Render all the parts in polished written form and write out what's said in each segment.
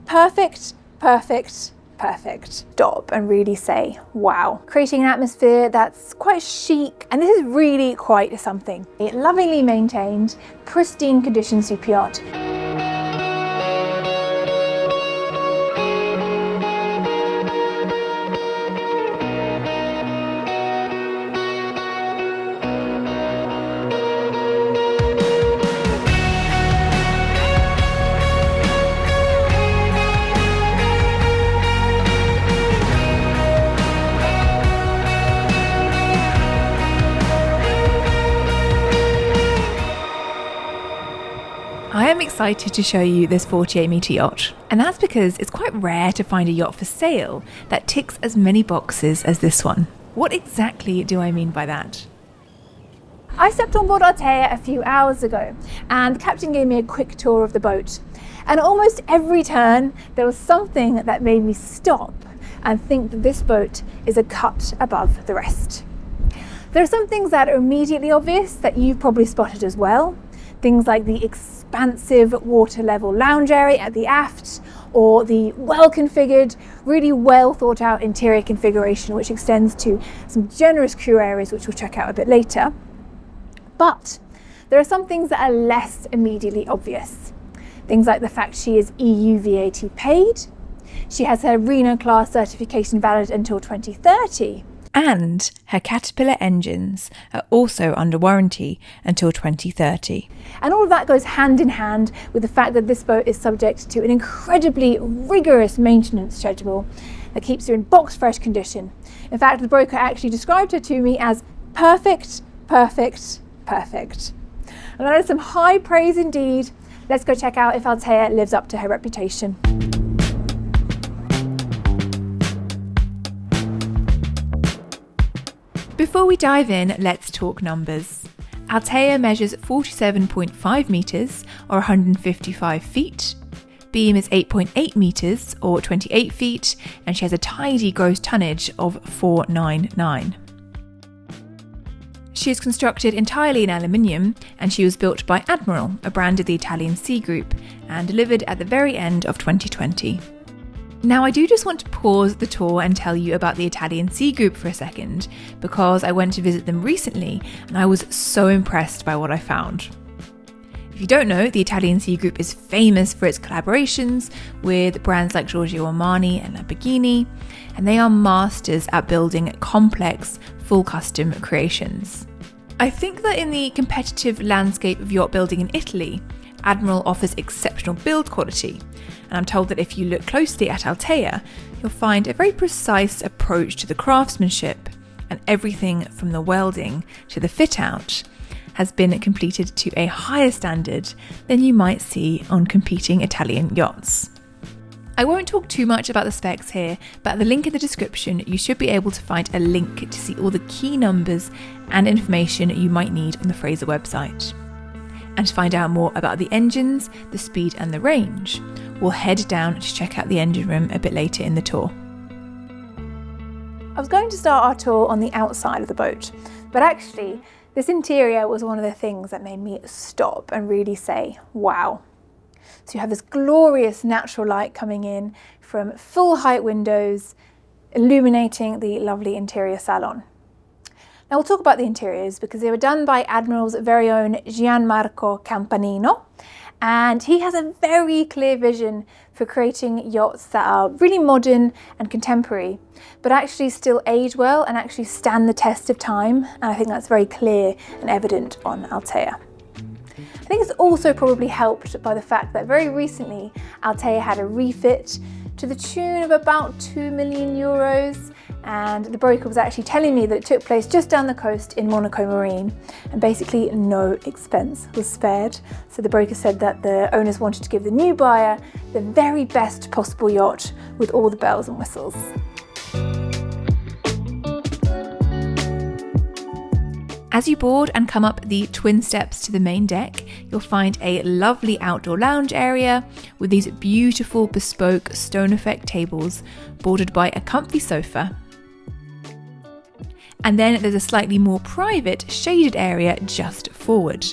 perfect, perfect, perfect. Stop and really say, wow. Creating an atmosphere that's quite chic, and this is really quite something. A lovingly maintained, pristine condition superyacht. I am excited to show you this 48 metre yacht, and that's because it's quite rare to find a yacht for sale that ticks as many boxes as this one. What exactly do I mean by that? I stepped on board Altea a few hours ago, and the captain gave me a quick tour of the boat. And almost every turn, there was something that made me stop and think that this boat is a cut above the rest. There are some things that are immediately obvious that you've probably spotted as well. Things like the expansive water level lounge area at the aft, or the well configured, really well thought out interior configuration, which extends to some generous crew areas, which we'll check out a bit later. But there are some things that are less immediately obvious. Things like the fact she is EU VAT paid, she has her Reno class certification valid until 2030, and her Caterpillar engines are also under warranty until 2030. And all of that goes hand in hand with the fact that this boat is subject to an incredibly rigorous maintenance schedule that keeps her in box fresh condition. In fact, the broker actually described her to me as perfect, perfect, perfect. And that is some high praise indeed. Let's go check out if Altea lives up to her reputation. Before we dive in, let's talk numbers. Altea measures 47.5 metres or 155 feet. Beam is 8.8 metres or 28 feet, and she has a tidy gross tonnage of 499. She is constructed entirely in aluminium, and she was built by Admiral, a brand of the Italian Sea Group, and delivered at the very end of 2020. Now, I do just want to pause the tour and tell you about the Italian Sea Group for a second, because I went to visit them recently and I was so impressed by what I found. If you don't know, the Italian Sea Group is famous for its collaborations with brands like Giorgio Armani and Lamborghini, and they are masters at building complex, full custom creations. I think that in the competitive landscape of yacht building in Italy, Admiral offers exceptional build quality, and I'm told that if you look closely at Altea, you'll find a very precise approach to the craftsmanship, and everything from the welding to the fit-out has been completed to a higher standard than you might see on competing Italian yachts. I won't talk too much about the specs here, but at the link in the description you should be able to find a link to see all the key numbers and information you might need on the Fraser website. And to find out more about the engines, the speed and the range, we'll head down to check out the engine room a bit later in the tour. I was going to start our tour on the outside of the boat, but actually this interior was one of the things that made me stop and really say, wow. So you have this glorious natural light coming in from full height windows, illuminating the lovely interior salon. Now we'll talk about the interiors because they were done by Admiral's very own Gianmarco Campanino, and he has a very clear vision for creating yachts that are really modern and contemporary, but actually still age well and actually stand the test of time, and I think that's very clear and evident on Altea. I think it's also probably helped by the fact that very recently Altea had a refit to the tune of about 2 million euros, and the broker was actually telling me that it took place just down the coast in Monaco Marine, and basically no expense was spared. So the broker said that the owners wanted to give the new buyer the very best possible yacht with all the bells and whistles. As you board and come up the twin steps to the main deck, you'll find a lovely outdoor lounge area with these beautiful bespoke stone effect tables bordered by a comfy sofa. And then there's a slightly more private shaded area just forward,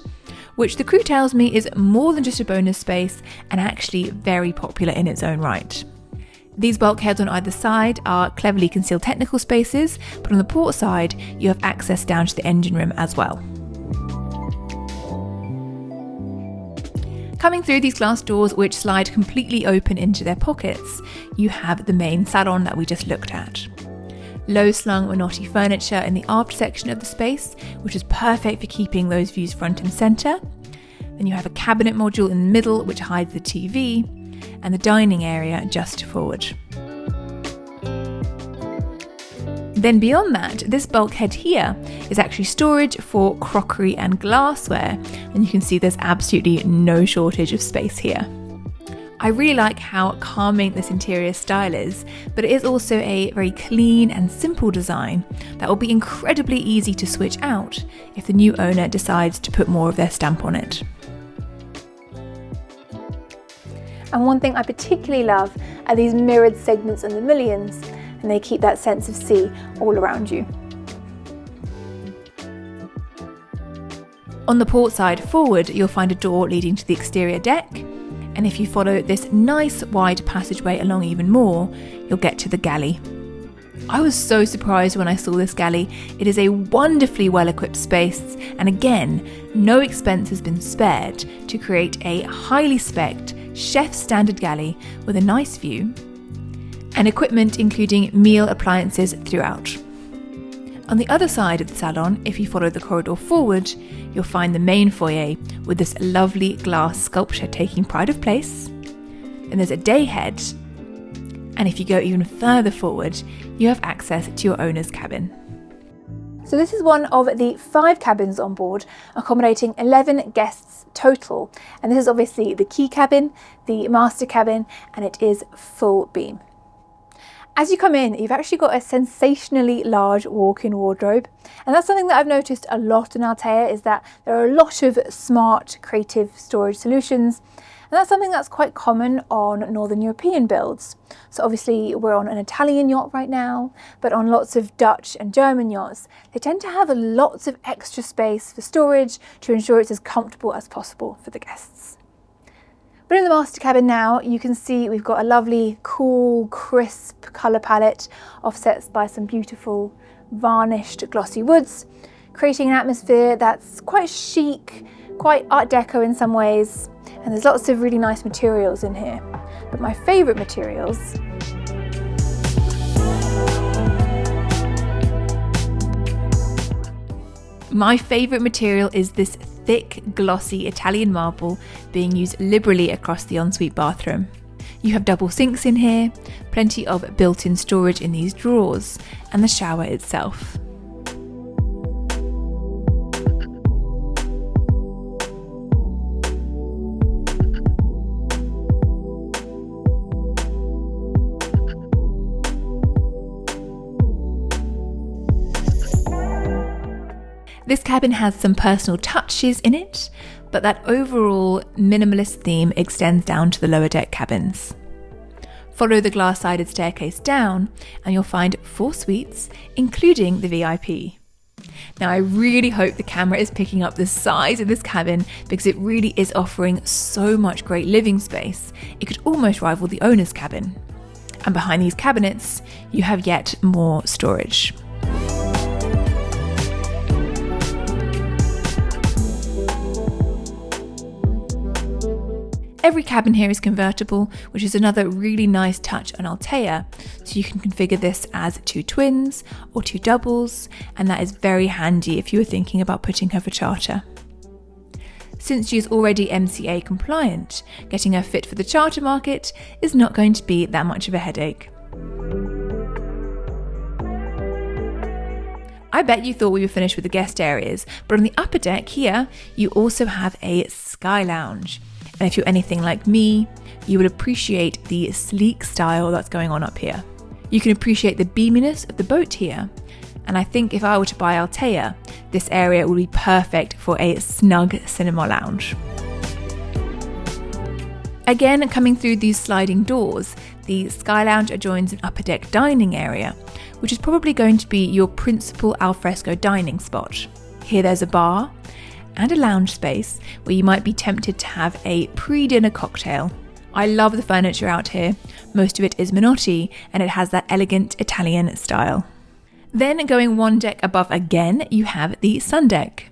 which the crew tells me is more than just a bonus space and actually very popular in its own right. These bulkheads on either side are cleverly concealed technical spaces, but on the port side you have access down to the engine room as well. Coming through these glass doors, which slide completely open into their pockets, you have the main salon that we just looked at. Low-slung Minotti furniture in the aft section of the space, which is perfect for keeping those views front and centre. Then you have a cabinet module in the middle, which hides the TV, and the dining area just forward. Then beyond that, this bulkhead here is actually storage for crockery and glassware, and you can see there's absolutely no shortage of space here. I really like how calming this interior style is, but it is also a very clean and simple design that will be incredibly easy to switch out if the new owner decides to put more of their stamp on it. And one thing I particularly love are these mirrored segments in the mullions, and they keep that sense of sea all around you. On the port side forward, you'll find a door leading to the exterior deck, and if you follow this nice wide passageway along even more, you'll get to the galley. I was so surprised when I saw this galley. It is a wonderfully well-equipped space, and again, no expense has been spared to create a highly spec'd, chef standard galley with a nice view, and equipment including meal appliances throughout. On the other side of the salon, if you follow the corridor forward, you'll find the main foyer with this lovely glass sculpture taking pride of place. Then there's a day head, and if you go even further forward, you have access to your owner's cabin. So this is one of the 5 cabins on board, accommodating 11 guests total. And this is obviously the key cabin, the master cabin, and it is full beam. As you come in, you've actually got a sensationally large walk-in wardrobe. And that's something that I've noticed a lot in Altea, is that there are a lot of smart, creative storage solutions. And that's something that's quite common on Northern European builds. So obviously we're on an Italian yacht right now, but on lots of Dutch and German yachts, they tend to have lots of extra space for storage to ensure it's as comfortable as possible for the guests. But in the master cabin now, you can see we've got a lovely, cool, crisp colour palette, offset by some beautiful varnished glossy woods, creating an atmosphere that's quite chic, quite Art Deco in some ways, and there's lots of really nice materials in here. But my favourite materials is this thick, glossy Italian marble being used liberally across the ensuite bathroom. You have double sinks in here, plenty of built-in storage in these drawers, and the shower itself. This cabin has some personal touches in it, but that overall minimalist theme extends down to the lower deck cabins. Follow the glass-sided staircase down and you'll find 4 suites, including the VIP. Now, I really hope the camera is picking up the size of this cabin because it really is offering so much great living space. It could almost rival the owner's cabin. And behind these cabinets, you have yet more storage. Every cabin here is convertible, which is another really nice touch on Altea, so you can configure this as 2 twins or 2 doubles, and that is very handy if you are thinking about putting her for charter. Since she is already MCA compliant, getting her fit for the charter market is not going to be that much of a headache. I bet you thought we were finished with the guest areas, but on the upper deck here, you also have a sky lounge. And if you're anything like me, you will appreciate the sleek style that's going on up here. You can appreciate the beaminess of the boat here. And I think if I were to buy Altea, this area would be perfect for a snug cinema lounge. Again, coming through these sliding doors, the Sky Lounge adjoins an upper deck dining area, which is probably going to be your principal alfresco dining spot. Here there's a bar, and a lounge space where you might be tempted to have a pre-dinner cocktail. I love the furniture out here. Most of it is Minotti and it has that elegant Italian style. Then going one deck above again, you have the sundeck.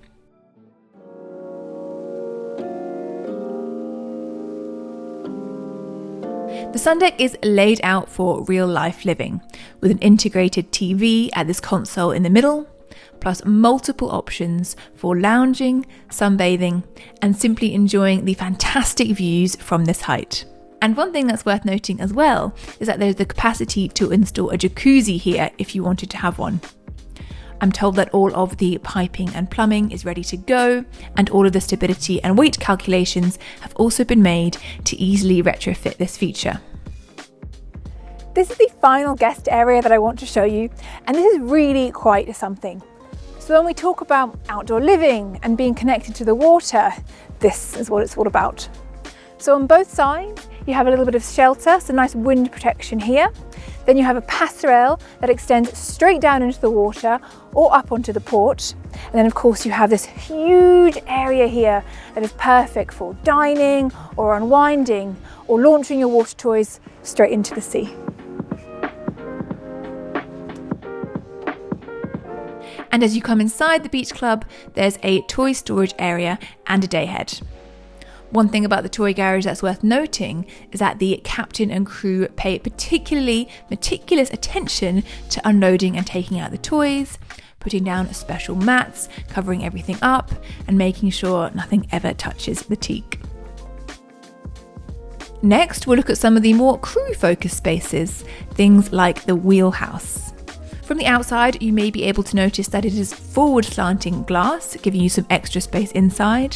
The sundeck is laid out for real life living, with an integrated TV at this console in the middle, plus multiple options for lounging, sunbathing, and simply enjoying the fantastic views from this height. And one thing that's worth noting as well is that there's the capacity to install a jacuzzi here if you wanted to have one. I'm told that all of the piping and plumbing is ready to go, and all of the stability and weight calculations have also been made to easily retrofit this feature. This is the final guest area that I want to show you, and this is really quite something. So when we talk about outdoor living and being connected to the water, this is what it's all about. So on both sides, you have a little bit of shelter, so nice wind protection here. Then you have a passerelle that extends straight down into the water or up onto the port. And then of course you have this huge area here that is perfect for dining or unwinding or launching your water toys straight into the sea. And as you come inside the beach club, there's a toy storage area and a dayhead. One thing about the toy garage that's worth noting is that the captain and crew pay particularly meticulous attention to unloading and taking out the toys, putting down special mats, covering everything up, and making sure nothing ever touches the teak. Next, we'll look at some of the more crew-focused spaces, things like the wheelhouse. From the outside, you may be able to notice that it is forward slanting glass, giving you some extra space inside.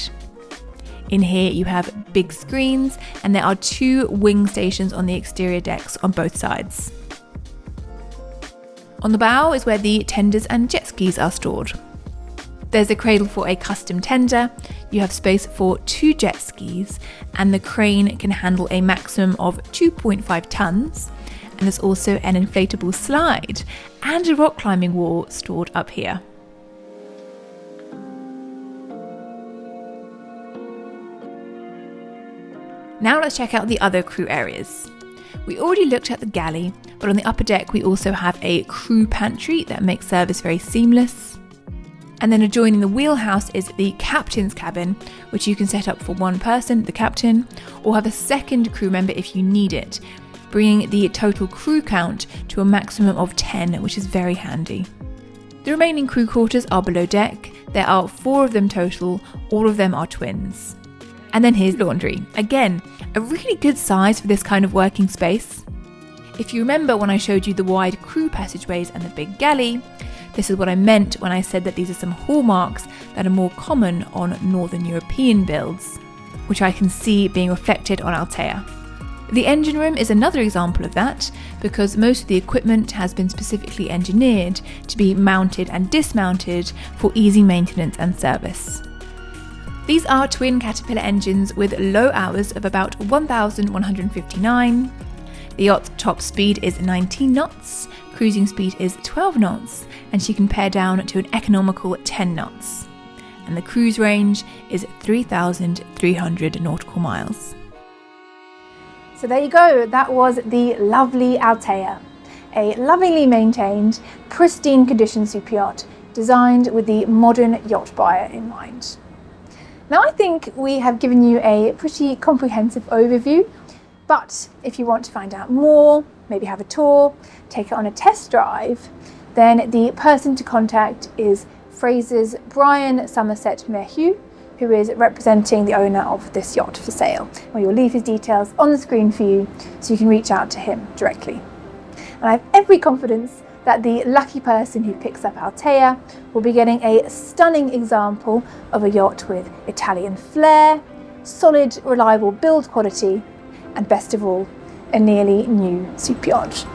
In here you have big screens, and there are 2 wing stations on the exterior decks on both sides. On the bow is where the tenders and jet skis are stored. There's a cradle for a custom tender, you have space for 2 jet skis, and the crane can handle a maximum of 2.5 tons, and there's also an inflatable slide and a rock climbing wall stored up here. Now let's check out the other crew areas. We already looked at the galley, but on the upper deck we also have a crew pantry that makes service very seamless. And then adjoining the wheelhouse is the captain's cabin, which you can set up for one person, the captain, or have a second crew member if you need it, bringing the total crew count to a maximum of 10, which is very handy. The remaining crew quarters are below deck. There are 4 of them total, all of them are twins. And then here's laundry. Again, a really good size for this kind of working space. If you remember when I showed you the wide crew passageways and the big galley, this is what I meant when I said that these are some hallmarks that are more common on Northern European builds, which I can see being reflected on Altea. The engine room is another example of that, because most of the equipment has been specifically engineered to be mounted and dismounted for easy maintenance and service. These are twin Caterpillar engines with low hours of about 1,159. The yacht's top speed is 19 knots, cruising speed is 12 knots, and she can pare down to an economical 10 knots. And the cruise range is 3,300 nautical miles. So there you go, that was the lovely Altea, a lovingly maintained, pristine condition super yacht designed with the modern yacht buyer in mind. Now I think we have given you a pretty comprehensive overview, but if you want to find out more, maybe have a tour, take it on a test drive, then the person to contact is Fraser's Bryan.Somerset, who is representing the owner of this yacht for sale. Well, you'll leave his details on the screen for you so you can reach out to him directly. And I have every confidence that the lucky person who picks up Altea will be getting a stunning example of a yacht with Italian flair, solid, reliable build quality, and best of all, a nearly new super yacht.